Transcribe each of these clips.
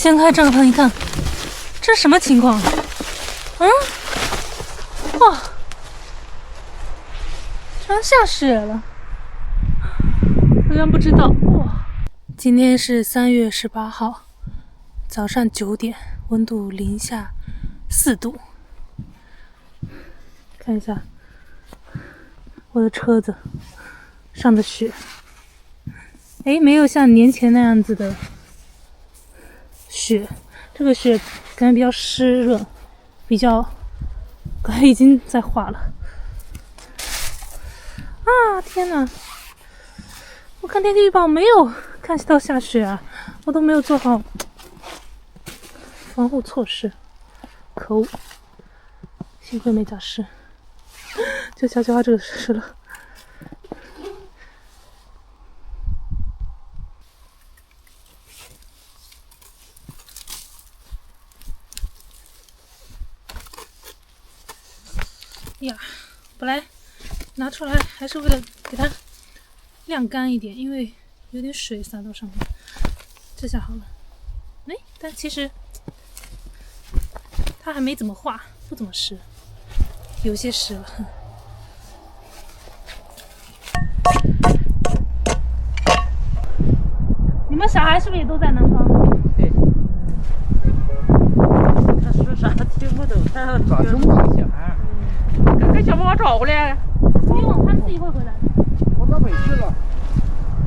掀开帐篷一看，这是什么情况？哇，居然下雪了！好像不知道哇。今天是3月18号，早上9点，温度零下4度。看一下我的车子上的雪，哎，没有像年前那样子的雪，这个雪感觉比较湿润，比较感觉已经在化了。啊，天哪！我看天气预报没有看到下雪啊，我都没有做好防护措施，可恶！幸亏没咋湿，就悄悄把这个湿了。呀，本来拿出来还是为了给它晾干一点，因为有点水洒到上面。这下好了，哎，但其实它还没怎么化，不怎么湿，有些湿了。你们小孩是不是也都在南方？对。他说啥听不懂，他咋听不懂？跟小猫找回来。不用，他们自己会回来。我到北去了，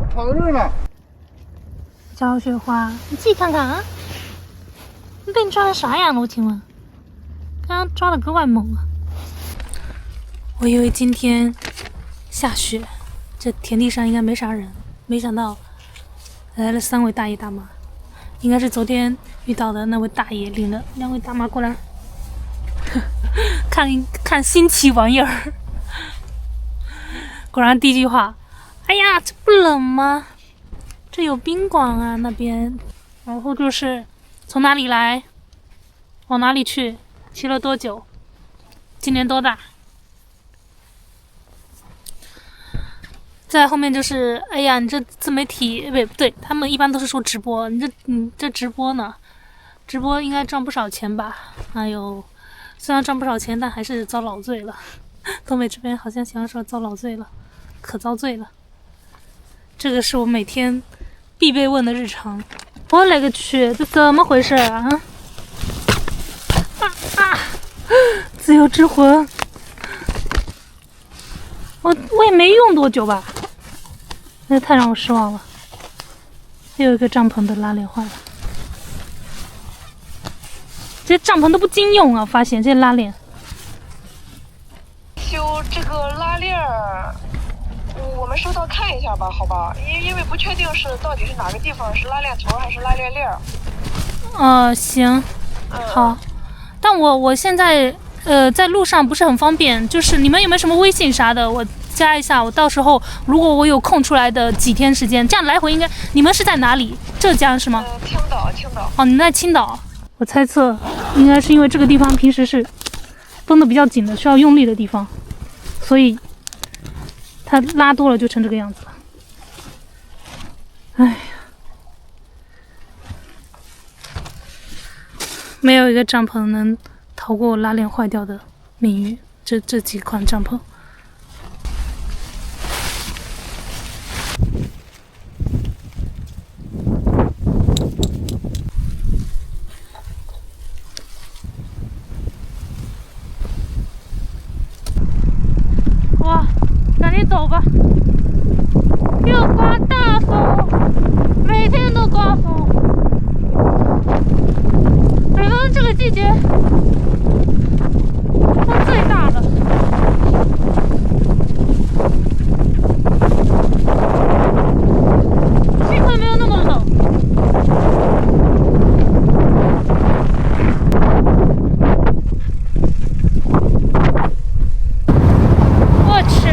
我跑到这儿了。小雪花，你自己看看啊！你被你抓的啥呀？我请问，刚刚抓的格外猛啊！我以为今天下雪，这田地上应该没啥人，没想到来了3位大爷大妈，应该是昨天遇到的那位大爷领了2位大妈过来看一看新奇玩意儿。果然第一句话，哎呀，这不冷吗？这有宾馆啊那边。然后就是从哪里来，往哪里去，骑了多久，今年多大。再后面就是，哎呀，你这自媒体，不对，他们一般都是说直播，你这直播呢，直播应该赚不少钱吧？哎呦，虽然赚不少钱，但还是遭老罪了。东北这边好像喜欢说遭老罪了，可遭罪了。这个是我每天必被问的日常。我勒个去，这怎么回事啊？自由之魂，我也没用多久吧，那太让我失望了。又有一个帐篷的拉链坏了，这些帐篷都不经用啊！发现这些拉链。修这个拉链儿，我们收到看一下吧，好吧？因为不确定是到底是哪个地方是拉链头还是拉链链儿。行，好。但我现在在路上不是很方便，就是你们有没有什么微信啥的，我加一下，我到时候如果我有空出来的几天时间，这样来回应该。你们是在哪里？浙江是吗？青岛。哦，你们在青岛。我猜测应该是因为这个地方平时是绷得比较紧的，需要用力的地方，所以它拉多了就成这个样子了。哎呀，没有一个帐篷能逃过我拉链坏掉的命运。这几款帐篷。哇，赶紧走吧！又刮大风，每天都刮风。北方这个季节风最大的。幸亏没有那么冷。我去，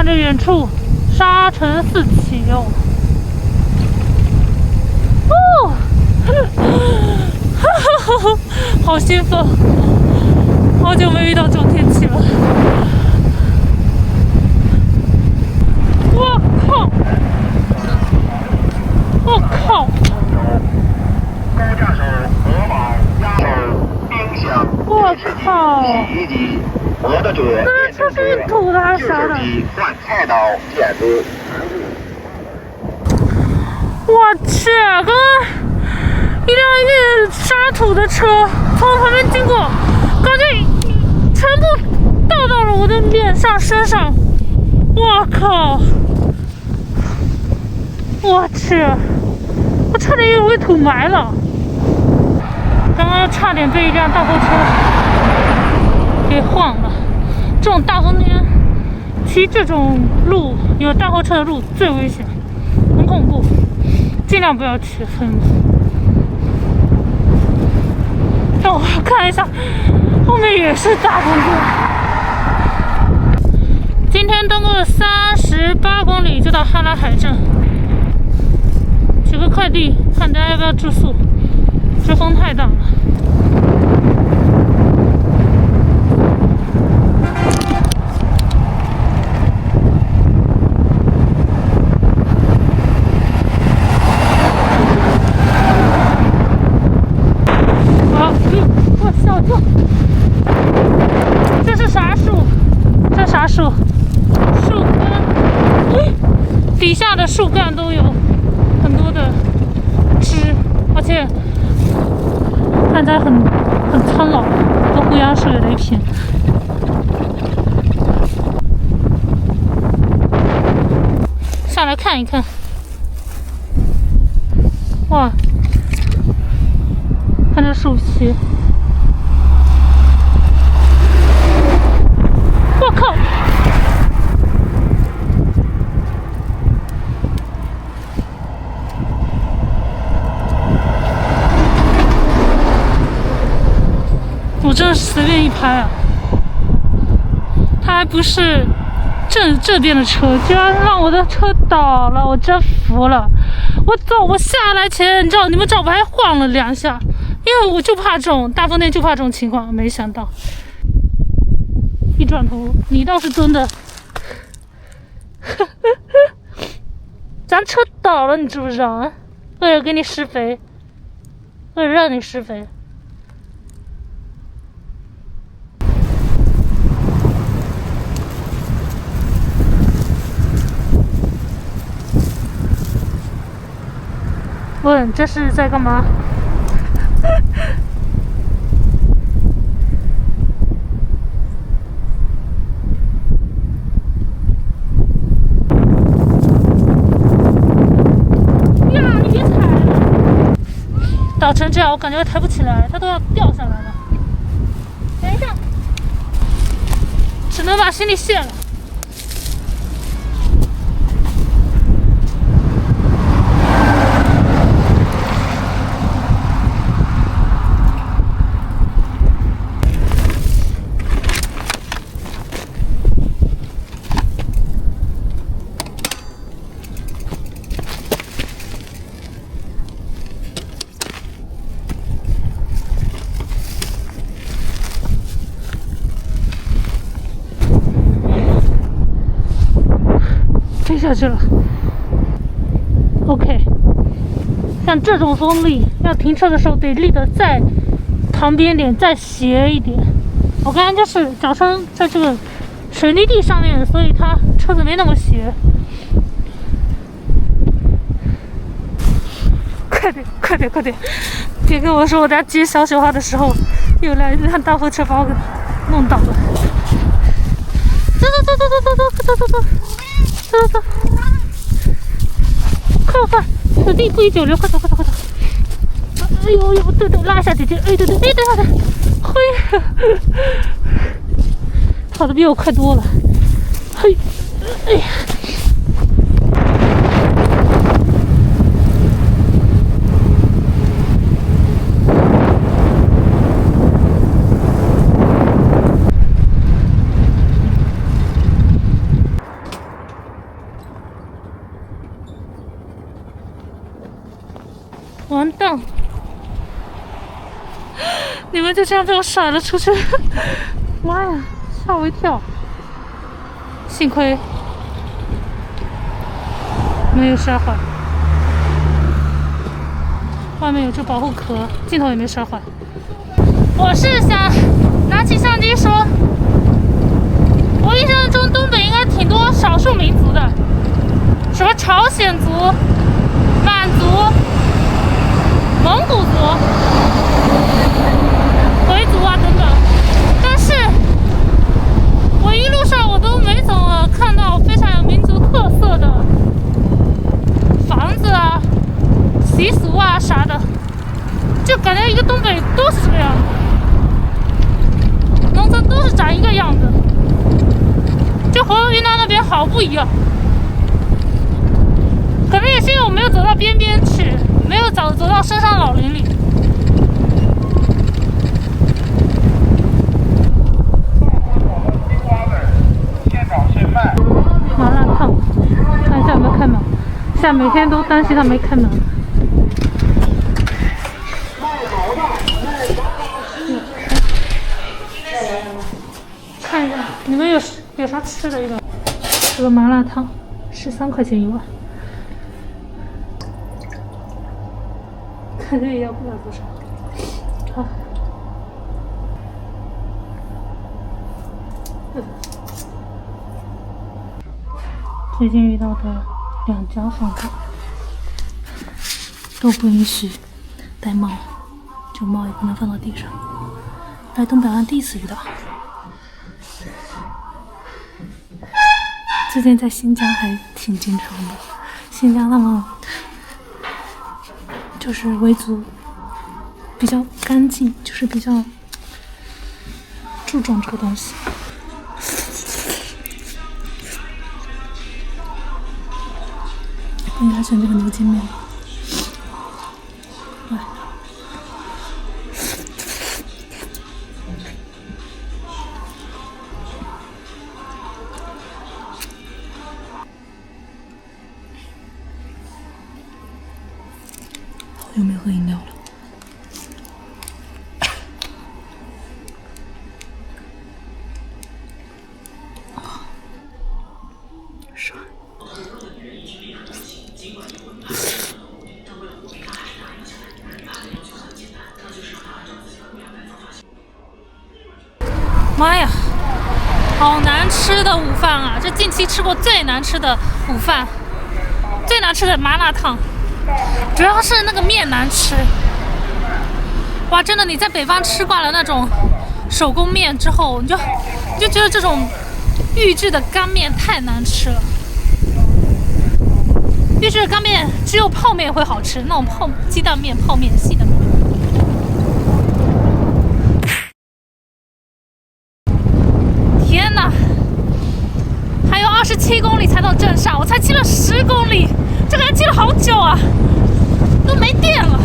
着远处沙尘四起哦。哦，好兴奋！好久没遇到这种天气了。我靠！我靠！我靠！那车是运土的还是啥的？我去，刚刚一辆运沙土的车从我旁边经过，感觉全部倒到了我的脸上、身上。我靠！我去，我差点以为被土埋了。刚刚差点被一辆大货车给晃了。这种大风天骑这种路有大货车的路最危险，很恐怖，尽量不要骑，朋友们。让我看一下，后面也是大风天。今天登过38公里就到哈拉海镇，取个快递，看大家要不要住宿。这风太大了。我小舅，这是啥树？这啥树？树干，底下的树干都有很多的枝，而且看起来很苍老，跟胡杨树有雷品。下来看一看，哇，看这树皮，我靠！我真是随便一拍啊！他还不是这边的车，居然让我的车倒了，我真服了。我下来前，你们知道我还晃了2下，因为我就怕这种大风天，就怕这种情况。没想到一转头，你倒是蹲的，咱车倒了，你知不知道啊？为了给你施肥，为了让你施肥。问这是在干嘛？呀，你别踩了！倒成这样，我感觉抬不起来，它都要掉下来了。等一下，只能把行李卸了。飞下去了。OK， 像这种风力，要停车的时候得立得再旁边点，再斜一点。我刚才就是脚撑在这个水泥地上面，所以它车子没那么斜。快点，快点，快点！别跟我说我在接小雪花的时候，又来一辆大货车把我给弄倒了。走走走走走走走走走走。走走走，快！此地不宜久留，快走！哎呦，对，拉一下姐姐，哎，对，哎，等一下，嘿，跑得比我快多了，嘿，哎呀。就这样被我甩了出去，妈呀，吓我一跳！幸亏没有摔坏，外面有只保护壳，镜头也没摔坏。我是想拿起相机说，我印象中东北应该挺多少数民族的，什么朝鲜族、满族、蒙古族、回族啊等等，但是我一路上我都没怎么看到非常有民族特色的房子啊、习俗啊啥的，就感觉一个东北都是这个样子，农村都是长一个样子，就和云南那边好不一样。可能也是因为我没有走到边边去，没有走到深山老林里。麻辣烫，看一下有没有开门。现在每天都担心它没开门。看一下你们有啥吃的？一般这个麻辣烫13块钱一碗，感觉也要不了多少。好，最近遇到的2家饭馆都不允许带帽，就帽也不能放到地上。来东北岸第一次遇到。之前在新疆还挺经常的，新疆他们就是维族比较干净，就是比较注重这个东西。不应该选这个牛筋面。来，好久没喝饮料了。爽。妈呀，好难吃的午饭啊！这近期吃过最难吃的午饭，最难吃的麻辣烫，主要是那个面难吃。哇，真的，你在北方吃惯了那种手工面之后，你就觉得这种预制的干面太难吃了。预制的干面只有泡面会好吃，那种鸡蛋面、泡面细的面。天哪，还有27公里才到镇上，我才骑了10公里，这个人骑了好久啊，都没电了。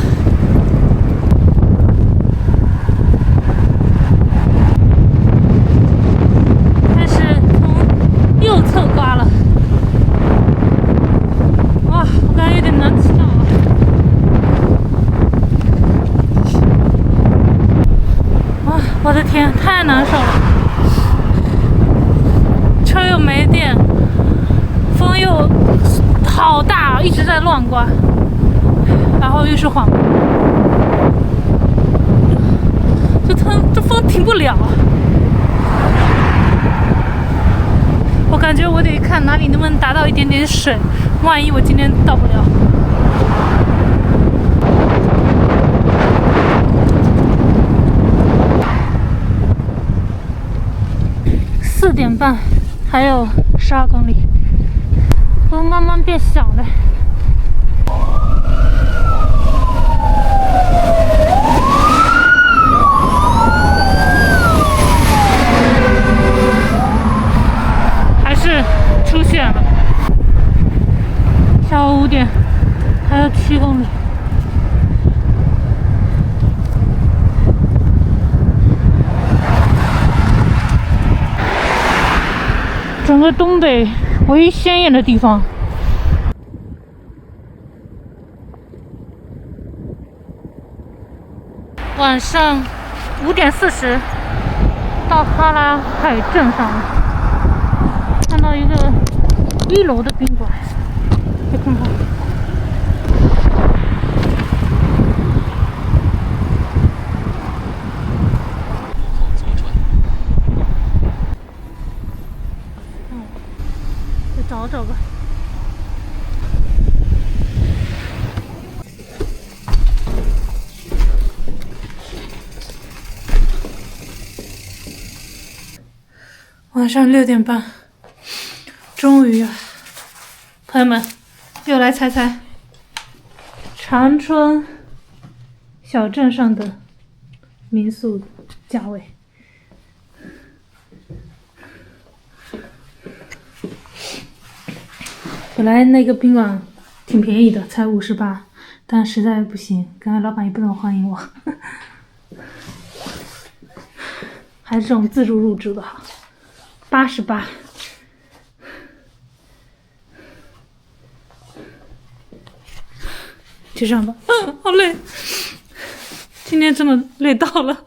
开始从右侧刮了，哇，我感觉有点难跳了。哇，我的天，太难受了。车又没电，风又好大，一直在乱刮，然后又是缓慢，这风停不了。我感觉我得看哪里能不能打到一点点水，万一我今天到不了。4点半。还有12公里，风慢慢变小了。还是出现了。下午5点，还有7公里。整个东北唯一鲜艳的地方，晚上5点40到哈拉海镇上了，看到一个1楼的宾馆，再看看。再找找吧。晚上6点半，终于啊，朋友们，又来猜猜长春小镇上的民宿价位。本来那个宾馆挺便宜的，才58，但实在不行，刚才老板也不怎么欢迎我，还是这种自助入住的好。88，就这样吧。好累，今天真的累到了。啊！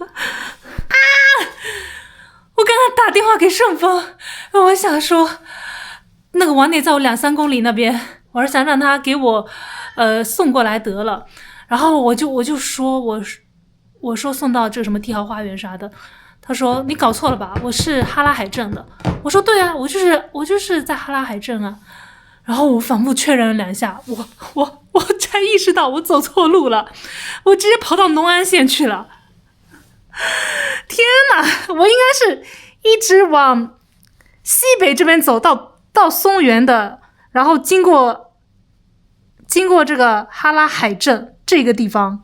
我刚刚打电话给顺丰，我想说，那个网点在我2-3公里那边，我是想让他给我送过来得了。然后我就说我说送到这个什么帝豪花园啥的。他说你搞错了吧，我是哈拉海镇的。我说对啊，我就是在哈拉海镇啊。然后我反复确认了2下，我才意识到我走错路了，我直接跑到农安县去了。天哪，我应该是一直往西北这边走到松原的，然后经过这个哈拉海镇这个地方，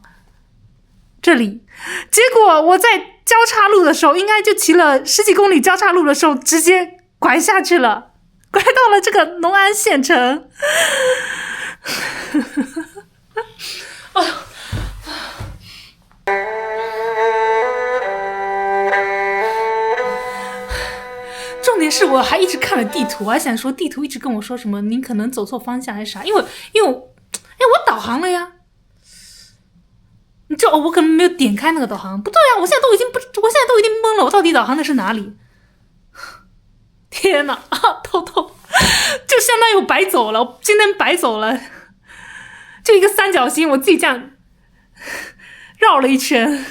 这里，结果我在交叉路的时候，应该就骑了10几公里交叉路的时候，直接拐下去了，拐到了这个农安县城。哦，重点是我还一直看了地图，我还想说地图一直跟我说什么，你可能走错方向还是啥？因为我导航了呀。我可能没有点开那个导航，不对呀，我现在都已经懵了，我到底导航的是哪里？天哪，头痛，就相当于我白走了，今天白走了，就一个三角形，我自己这样绕了一圈。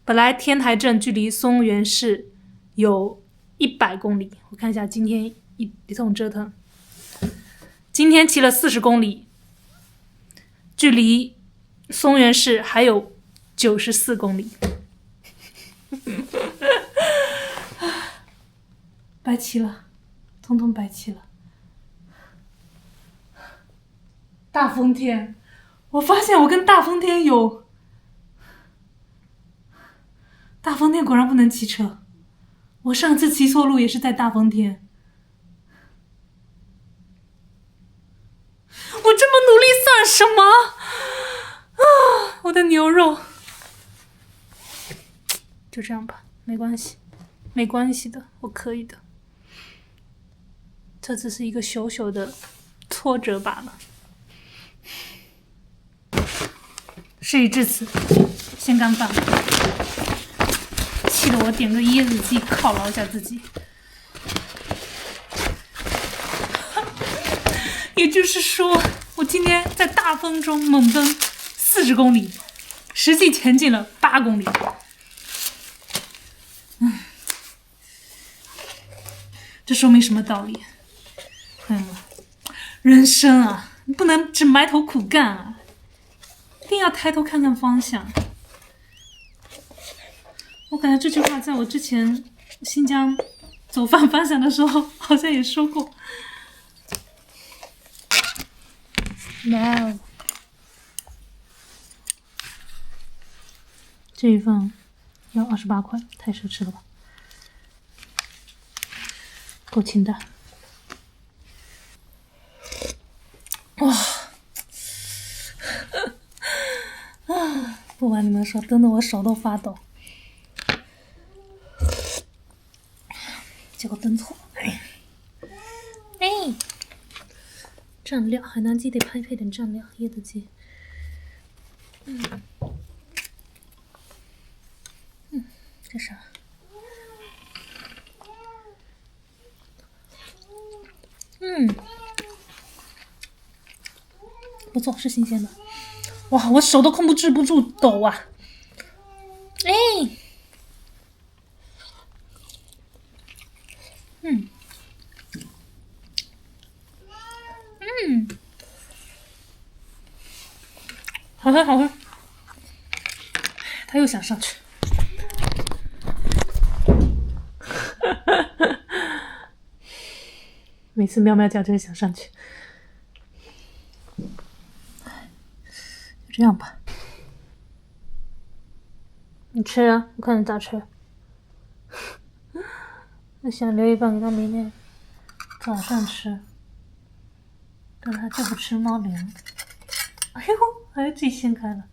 本来天台镇距离松原市有100公里，我看一下今天一通折腾，今天骑了40公里，距离松原市还有94公里，白骑了，通通白骑了。大风天，我发现我跟大风天有，大风天果然不能骑车。我上次骑错路也是在大风天。我这么努力算什么？我的牛肉，就这样吧，没关系，没关系的，我可以的。这只是一个小小的挫折罢了。事已至此，先干饭。气得我点个椰子鸡犒劳一下自己。也就是说，我今天在大风中猛奔40公里，实际前进了8公里。这说明什么道理？人生啊，你不能只埋头苦干啊，一定要抬头看看方向。我感觉这句话在我之前新疆走反方向的时候好像也说过。No， 这一份要28块，太奢侈了吧？够清淡。哇！不瞒你们说，蹬得我手都发抖。结果蹬错了。哎，蘸料，海南鸡得配点蘸料，椰子鸡。不错，是新鲜的。哇，我手都控制不住抖啊！哎，好喝好喝。他又想上去。每次喵喵叫就是想上去。就这样吧。你吃啊，我看你咋吃。我想留一半给他明天早上吃，但他就不吃猫粮。哎呦，还自己掀开了。